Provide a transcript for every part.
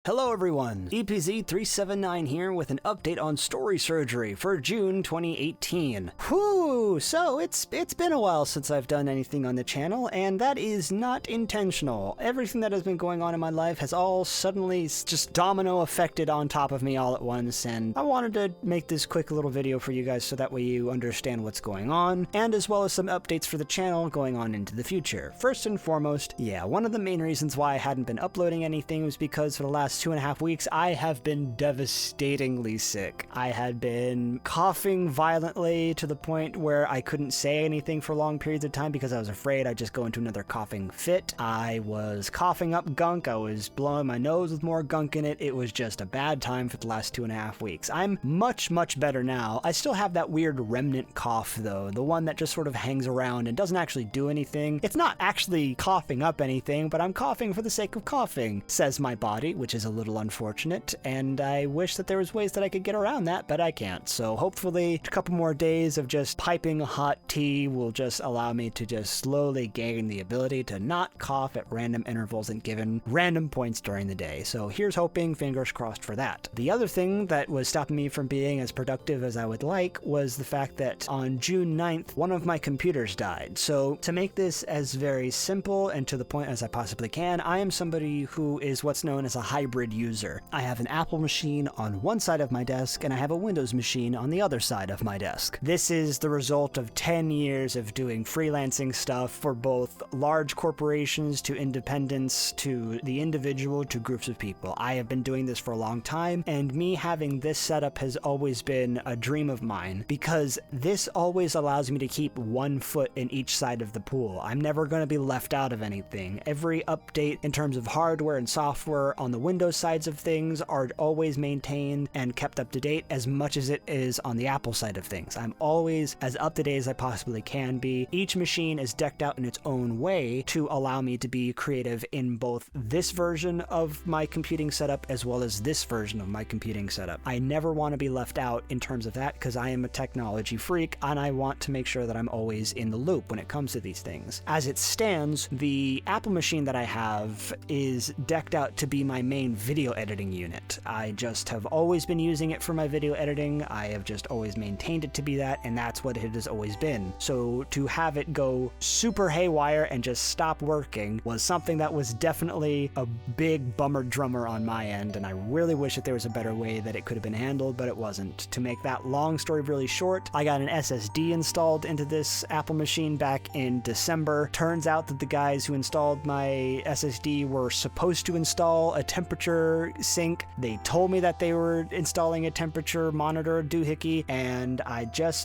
Hello everyone, EPZ379 here with an update on story surgery for June 2018. Whew, so it's been a while since I've done anything on the channel, and that is not intentional. Everything that has been going on in my life has all suddenly just domino affected on top of me all at once, and I wanted to make this quick little video for you guys so that way you understand what's going on, and as well as some updates for the channel going on into the future. First and foremost, one of the main reasons why I hadn't been uploading anything was because for the last 2.5 weeks, I have been devastatingly sick. I had been coughing violently to the point where I couldn't say anything for long periods of time because I was afraid I'd just go into another coughing fit. I was coughing up gunk. I was blowing my nose with more gunk in it. It was just a bad time for the last 2.5 weeks. I'm much better now. I still have that weird remnant cough though, the one that just sort of hangs around and doesn't actually do anything. It's not actually coughing up anything, but I'm coughing for the sake of coughing, says my body, which is a little unfortunate, and I wish that there was ways that I could get around that, but I can't. So hopefully a couple more days of just piping hot tea will just allow me to just slowly gain the ability to not cough at random intervals and given random points during the day. So here's hoping, fingers crossed for that. The other thing that was stopping me from being as productive as I would like was the fact that on June 9th, one of my computers died. So to make this as very simple and to the point as I possibly can, I am somebody who is what's known as a hybrid user. I have an Apple machine on one side of my desk and I have a Windows machine on the other side of my desk. This is the result of 10 years of doing freelancing stuff for both large corporations to independents to the individual to groups of people. I have been doing this for a long time, and me having this setup has always been a dream of mine because this always allows me to keep one foot in each side of the pool. I'm never going to be left out of anything. Every update in terms of hardware and software on the Windows sides of things are always maintained and kept up to date as much as it is on the Apple side of things. I'm always as up to date as I possibly can be. Each machine is decked out in its own way to allow me to be creative in both this version of my computing setup as well as this version of my computing setup. I never want to be left out in terms of that because I am a technology freak and I want to make sure that I'm always in the loop when it comes to these things. As it stands, the Apple machine that I have is decked out to be my main video editing unit. I just have always been using it for my video editing. I have just always maintained it to be that, and that's what it has always been. So to have it go super haywire and just stop working was something that was definitely a big bummer drummer on my end, and I really wish that there was a better way that it could have been handled, but it wasn't. To make that long story really short, I got an SSD installed into this Apple machine back in December. Turns out that the guys who installed my SSD were supposed to install a temperature sink. They told me that they were installing a temperature monitor doohickey, and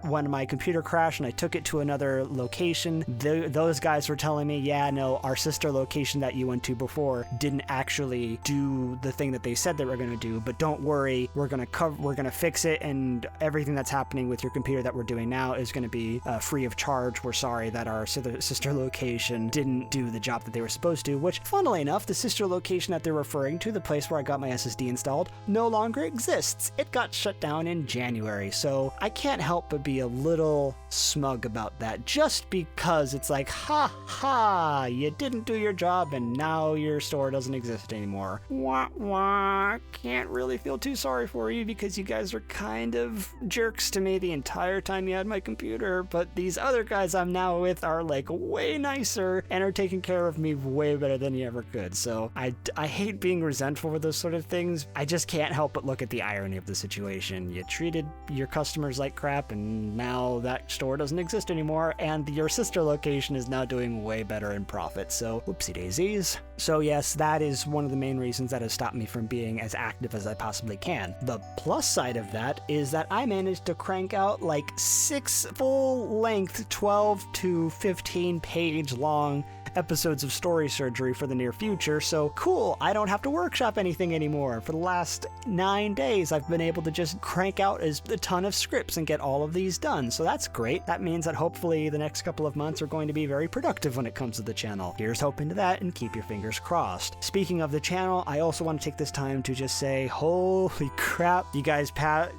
when my computer crashed and I took it to another location, those guys were telling me, yeah, no, our sister location that you went to before didn't actually do the thing that they said they were going to do, but don't worry, we're going to fix it, and everything that's happening with your computer that we're doing now is going to be free of charge. We're sorry that our sister location didn't do the job that they were supposed to, which, funnily enough, the sister location that they're referring to, the place where I got my SSD installed, no longer exists. It got shut down in January, so I can't help but be a little smug about that, just because it's like, ha ha, you didn't do your job and now your store doesn't exist anymore. Wah wah, can't really feel too sorry for you because you guys are kind of jerks to me the entire time you had my computer, but these other guys I'm now with are like way nicer and are taking care of me way better than you ever could. So I hate being resentful with those sort of things. I just can't help but look at the irony of the situation. You treated your customers like crap, and now that store doesn't exist anymore, and your sister location is now doing way better in profit. So whoopsie daisies. So yes, that is one of the main reasons that has stopped me from being as active as I possibly can. The plus side of that is that I managed to crank out like 6 full-length 12 to 15 page long episodes of story surgery for the near future, so cool, I don't have to workshop anything anymore. For the last 9 days, I've been able to just crank out a ton of scripts and get all of these done, so that's great. That means that hopefully the next couple of months are going to be very productive when it comes to the channel. Here's hoping to that, and keep your fingers crossed. Speaking of the channel, I also want to take this time to just say, holy crap, you guys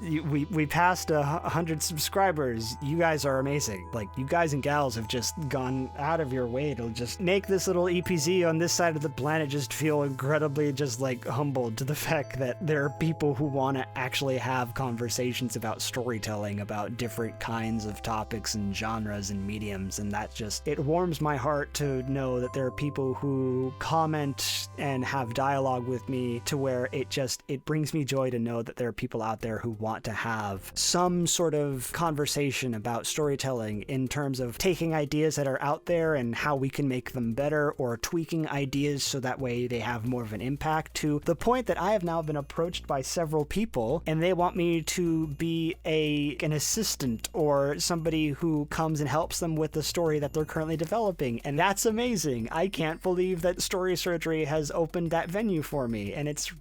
we passed 100 subscribers. You guys are amazing. Like, you guys and gals have just gone out of your way to just make this little EPZ on this side of the planet just feel incredibly just like humbled to the fact that there are people who want to actually have conversations about storytelling, about different kinds of topics and genres and mediums, and that just, it warms my heart to know that there are people who comment and have dialogue with me to where it brings me joy to know that there are people out there who want to have some sort of conversation about storytelling in terms of taking ideas that are out there and how we can make them better, or tweaking ideas so that way they have more of an impact, to the point that I have now been approached by several people and they want me to be an assistant or somebody who comes and helps them with the story that they're currently developing. And that's amazing. I can't believe that Story Surgery has opened that venue for me. And it's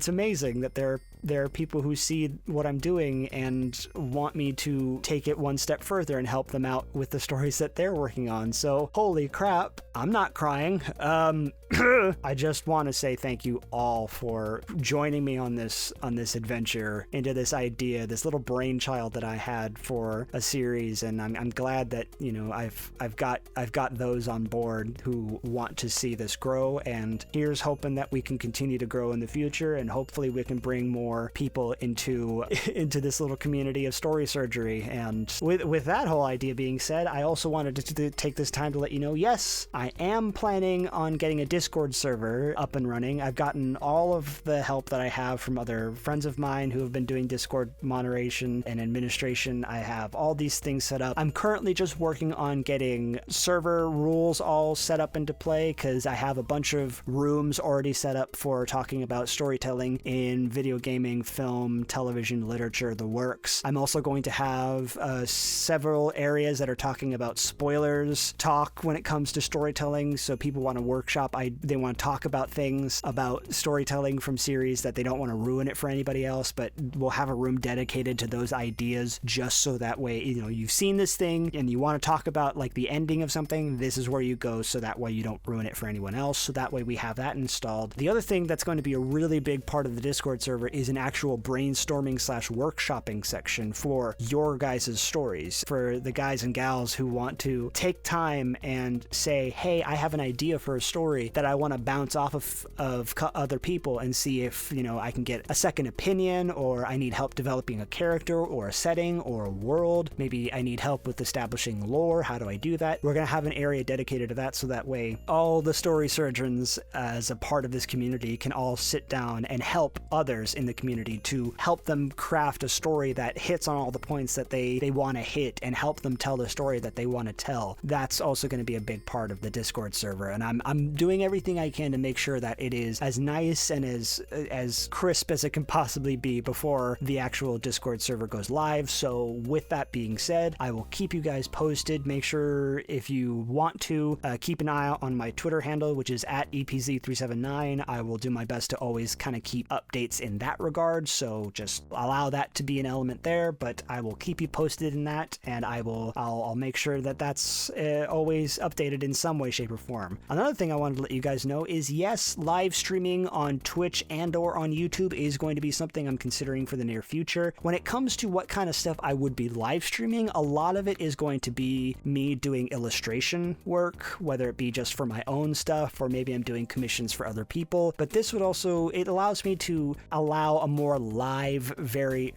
amazing that there are people who see what I'm doing and want me to take it one step further and help them out with the stories that they're working on. So holy crap, I'm not crying. I just want to say thank you all for joining me on this adventure into this idea, this little brainchild that I had for a series, and I'm glad that, you know, I've got those on board who want to see this grow, and here's hoping that we can continue to grow in the future, and hopefully we can bring more people into this little community of Story Surgery. And with that whole idea being said, I also wanted to take this time to let you know, yes, I am planning on getting a Discord server up and running. I've gotten all of the help that I have from other friends of mine who have been doing Discord moderation and administration. I have all these things set up. I'm currently just working on getting server rules all set up into play, because I have a bunch of rooms already set up for talking about storytelling in video gaming, film, television, literature, the works. I'm also going to have several areas that are talking about spoilers talk when it comes to storytelling, so people want to workshop, they want to talk about things about storytelling from series that they don't want to ruin it for anybody else, but we'll have a room dedicated to those ideas, just so that way, you know, you've seen this thing and you want to talk about like the ending of something, this is where you go, so that way you don't ruin it for anyone else. So that way we have that installed. The other thing that's going to be a really big part of the Discord server is an actual brainstorming / workshopping section for your guys' stories, for the guys and gals who want to take time and say, hey, I have an idea for a story that I want to bounce off of other people and see if, you know, I can get a second opinion, or I need help developing a character or a setting or a world. Maybe I need help with establishing lore. How do I do that? We're going to have an area dedicated to that, so that way all the story surgeons as a part of this community can all sit down and help others in the community to help them craft a story that hits on all the points that they want to hit, and help them tell the story that they want to tell. That's also going to be a big part of the Discord server, and I'm doing everything I can to make sure that it is as nice and as crisp as it can possibly be before the actual Discord server goes live. So with that being said, I will keep you guys posted. Make sure, if you want to, keep an eye out on my Twitter handle, which is at EPZ379. I will do my best to always kind of keep updates in that regard, so just allow that to be an element there, but I will keep you posted in that, and I'll make sure that that's always updated in some way, shape, or form. Another thing I wanted to let you guys know is, yes, live streaming on Twitch and or on YouTube is going to be something I'm considering for the near future. When it comes to what kind of stuff I would be live streaming, a lot of it is going to be me doing illustration work, whether it be just for my own stuff, or maybe I'm doing commissions for other people. But this would also, it allows me to allow a more live variety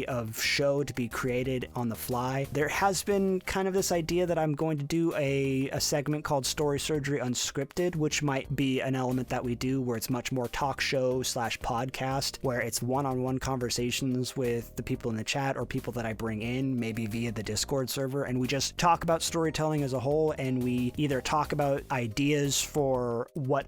of show to be created on the fly. There has been kind of this idea that I'm going to do a segment called Story Surgery Unscripted, which might be an element that we do where it's much more talk show / podcast, where it's one-on-one conversations with the people in the chat or people that I bring in, maybe via the Discord server, and we just talk about storytelling as a whole, and we either talk about ideas for what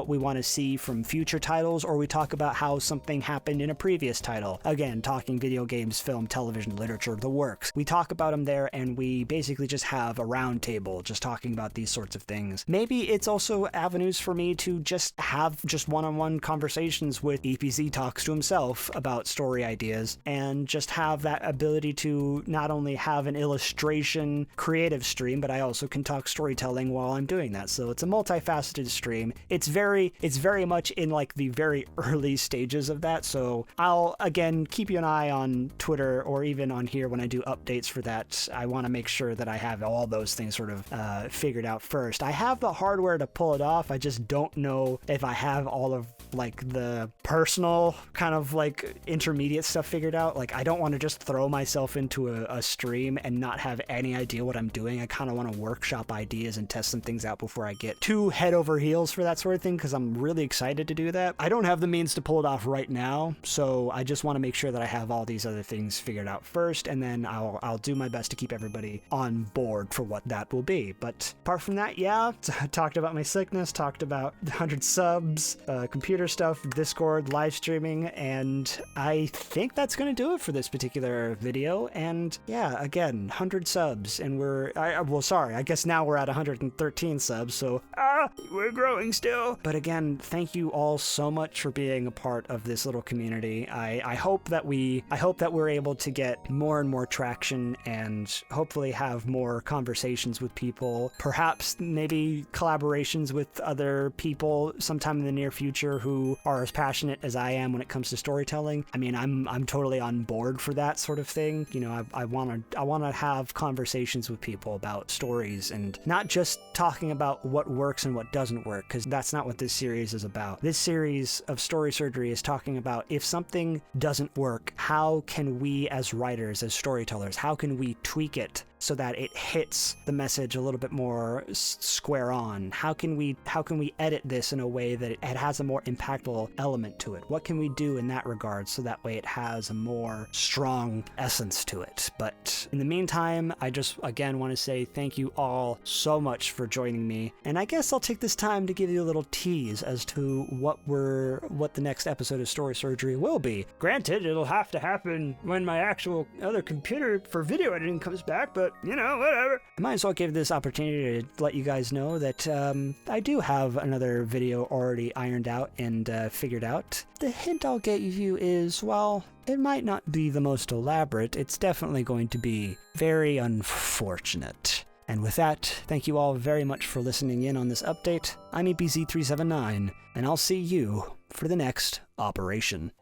we want to see from future titles, or we talk about how something happened in a previous title. Again, talking video games, film, television, literature, the works. We talk about them there, and we basically just have a round table just talking about these sorts of things. Maybe it's also avenues for me to just have just one-on-one conversations with EPZ talks to himself about story ideas, and just have that ability to not only have an illustration creative stream, but I also can talk storytelling while I'm doing that. So it's a multifaceted stream. It's very much in like the very early stages of that. So I'll again keep you an eye on Twitter, or even on here when I do updates for that. I want to make sure that I have all those things sort of figured out first. I have the hardware to pull it off. I just don't know if I have all of like the personal kind of like intermediate stuff figured out. Like, I don't want to just throw myself into a stream and not have any idea what I'm doing. I kind of want to workshop ideas and test some things out before I get too head over heels for that sort of thing, because I'm really excited to do that. I don't have the means to pull it off right now, so I just want to make sure that I have all these other things figured out first, and then I'll do my best to keep everybody on board for what that will be. But apart from that, yeah, talked about my sickness, talked about 100 subs, computer stuff, Discord, live streaming, and I think that's going to do it for this particular video. And yeah, again, 100 subs, and I guess now we're at 113 subs, so we're growing still. But again, thank you all so much for being a part of this little community. I hope that we're able to get more and more traction and hopefully have more conversations with people, perhaps maybe collaborations with other people sometime in the near future who are as passionate as I am when it comes to storytelling. I mean, I'm totally on board for that sort of thing. You know, I want to have conversations with people about stories and not just talking about what works and what doesn't work, because that's not what this series is about. This series of Story Surgery is talking about if something doesn't work, how can we as writers, as storytellers, how can we tweak it so that it hits the message a little bit more square on? How can we edit this in a way that it has a more impactful element to it? What can we do in that regard so that way it has a more strong essence to it? But in the meantime, I just again want to say thank you all so much for joining me, and I guess I'll take this time to give you a little tease as to what the next episode of Story Surgery will be. Granted, it'll have to happen when my actual other computer for video editing comes back, but you know, whatever. I might as well give this opportunity to let you guys know that I do have another video already ironed out and figured out. The hint I'll get you is, well, it might not be the most elaborate. It's definitely going to be very unfortunate. And with that, thank you all very much for listening in on this update. I'm EPZ379, and I'll see you for the next operation.